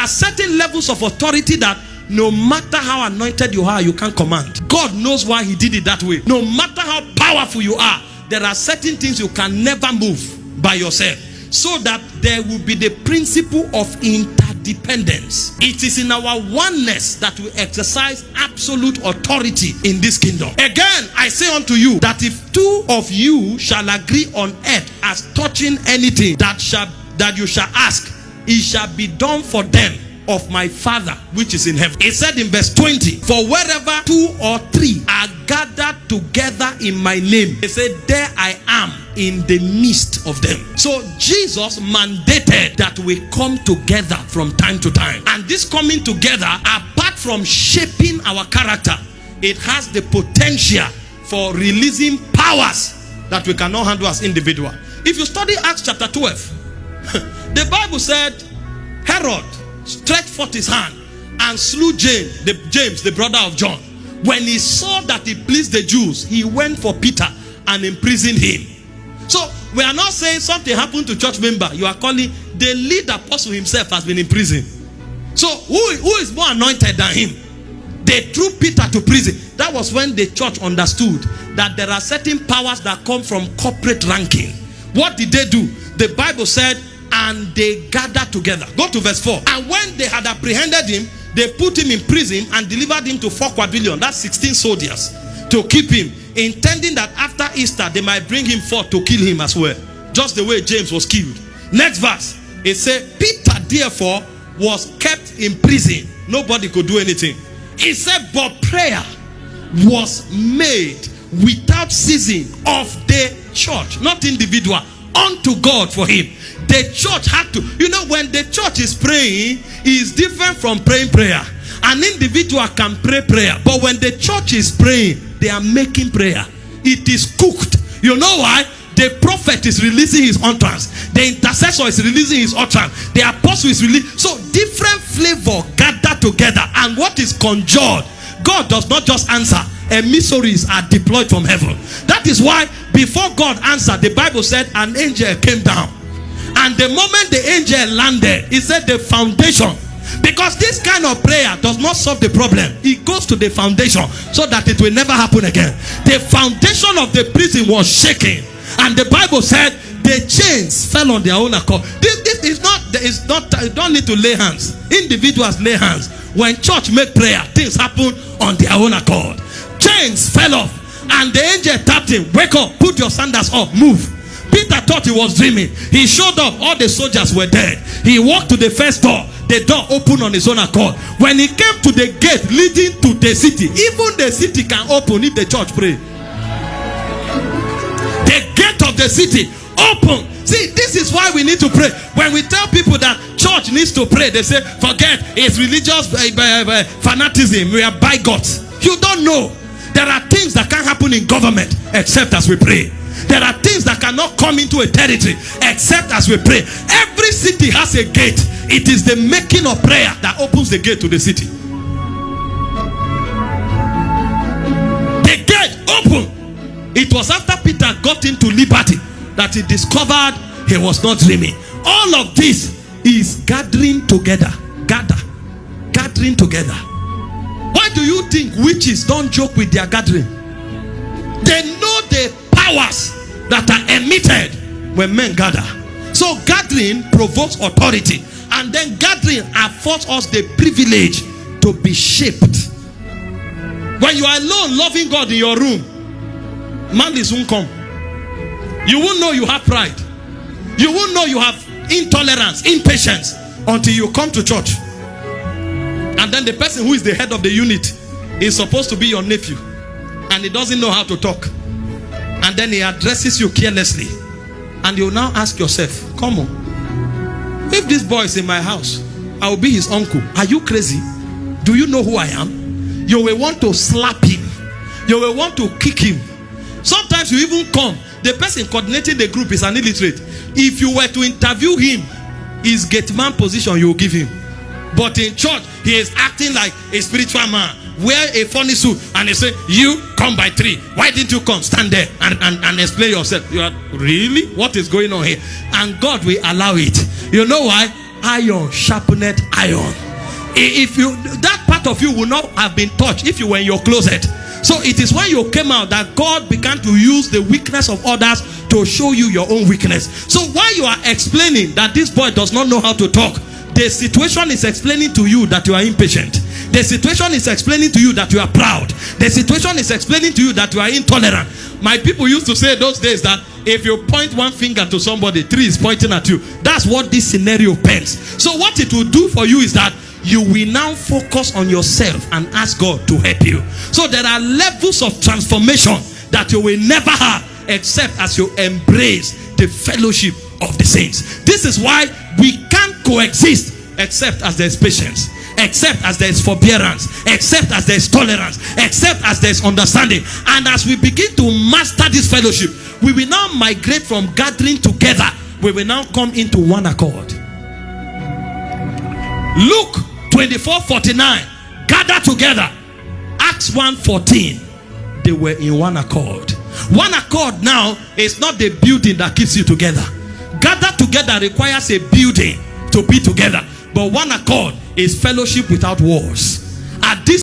are certain levels of authority that no matter how anointed you are, you can't command. God knows why he did it that way. No matter how powerful you are, there are certain things you can never move by yourself. So that there will be the principle of interdependence. It is in our oneness that we exercise absolute authority in this kingdom. Again, I say unto you that if two of you shall agree on earth as touching anything that you shall ask, it shall be done for them of my Father which is in heaven. It said in verse 20, for wherever 2 or 3 are gathered together in my name, he said, there I am in the midst of them. So Jesus mandated that we come together from time to time. And this coming together, apart from shaping our character, it has the potential for releasing powers that we cannot handle as individuals. If you study Acts chapter 12, the Bible said Herod stretched forth his hand and slew James, the brother of John. When he saw that it pleased the Jews, he went for Peter and imprisoned him. So we are not saying something happened to church member. You are calling the lead apostle himself has been in prison. So who is more anointed than him? They threw Peter to prison. That was when the church understood that there are certain powers that come from corporate ranking. What did they do? The Bible said, and they gathered together. Go to verse 4. And when they had apprehended him, they put him in prison and delivered him to 4 quadrillion, that's 16 soldiers, to keep him, intending that after Easter they might bring him forth to kill him as well, just the way James was killed. Next verse, it said, Peter therefore was kept in prison. Nobody could do anything. It said, but prayer was made without ceasing of the church, not individual, unto God for him. The church had to, when the church is praying, is different from praying prayer. An individual can pray prayer, but when the church is praying, they are making prayer. It is cooked. You know why? The prophet is releasing his utterance. The intercessor is releasing his utterance. The apostle is releasing. So different flavor gather together, and what is conjured, God does not just answer. Emissaries are deployed from heaven. That is why before God answered, the Bible said an angel came down. And the moment the angel landed, he said the foundation. Because this kind of prayer does not solve the problem. It goes to the foundation so that it will never happen again. The foundation of the prison was shaking. And the Bible said the chains fell on their own accord. This is not, you don't need to lay hands. Individuals lay hands. When church make prayer, things happen on their own accord. Chains fell off. And the angel tapped him. Wake up, put your sandals up, move. Peter thought he was dreaming. He showed up, all the soldiers were dead. He walked to the first door. The door opened on his own accord. When he came to the gate leading to the city, even the city can open if the church pray. The gate of the city open. See, this is why we need to pray. When we tell people that church needs to pray, they say, forget, it's religious fanaticism. We are bigots. You don't know. There are things that can't happen in government except as we pray. There are things that cannot come into a territory except as we pray. Every city has a gate. It is the making of prayer that opens the gate to the city. The gate opened. It was after Peter got into liberty that he discovered he was not dreaming. All of this is gathering together. Gathering together. Why do you think witches don't joke with their gathering? They know the powers that are emitted when men gather. So gathering provokes authority, and then gathering affords us the privilege to be shaped. When you are alone loving God in your room, man is won't come. You won't know you have pride. You won't know you have intolerance, impatience, until you come to church. And then the person who is the head of the unit is supposed to be your nephew, and he doesn't know how to talk. And then he addresses you carelessly. And you now ask yourself, come on, if this boy is in my house, I will be his uncle. Are you crazy? Do you know who I am? You will want to slap him. You will want to kick him. Sometimes you even come. The person coordinating the group is an illiterate. If you were to interview him, his gate man position you will give him. But in church, he is acting like a spiritual man. Wear a funny suit and they say, you come by 3. Why didn't you come? Stand there and explain yourself. You are really? What is going on here? And God will allow it. You know why? iron sharpened iron. If you, that part of you will not have been touched if you were in your closet. So it is when you came out that God began to use the weakness of others to show you your own weakness. So while you are explaining that this boy does not know how to talk, the situation is explaining to you that you are impatient. The situation is explaining to you that you are proud. The situation is explaining to you that you are intolerant. My people used to say those days that if you point one finger to somebody, three is pointing at you. That's what this scenario paints. So what it will do for you is that you will now focus on yourself and ask God to help you. So there are levels of transformation that you will never have except as you embrace the fellowship of the saints. This is why we can't coexist except as there is patience, except as there is forbearance, except as there is tolerance, except as there is understanding. And as we begin to master this fellowship, we will now migrate from gathering together. We will now come into one accord. Luke 24:49, gather together. Acts 1:14, they were in one accord. One accord now is not the building that keeps you together. Gather together requires a building to be together, but one accord is fellowship without walls. At this